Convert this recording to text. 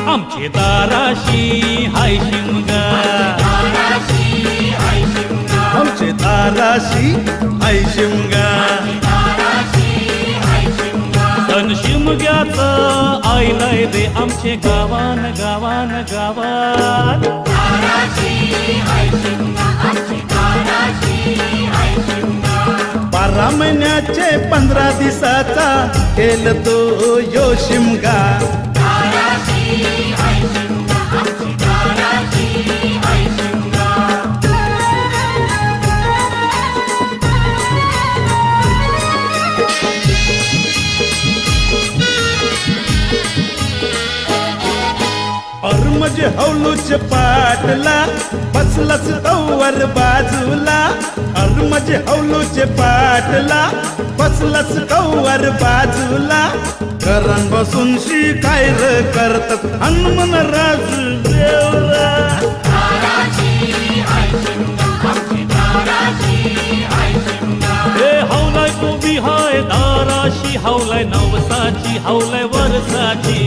आमचे दाराशी हाय शिमगा, आमचे दाराशी हाय शिमगा, सण शिमग्याचं आयलंय रे आमचे गावान गावान गावात. 12 महिन्याचे 15 दिवसाचा केलं तो यो शिमगा. म्हणजे हौलूच पाटला बसलाच तवर बाजूला. म्हणजे हौलूच पाटला बसलाच तवर बाजूला. करण बसून शिकाय करतात हनुमान राजू देवला. हे हौलाय कोबी हाय दाराशी, हौलाय नवसाची, हौलाय वर्षाची.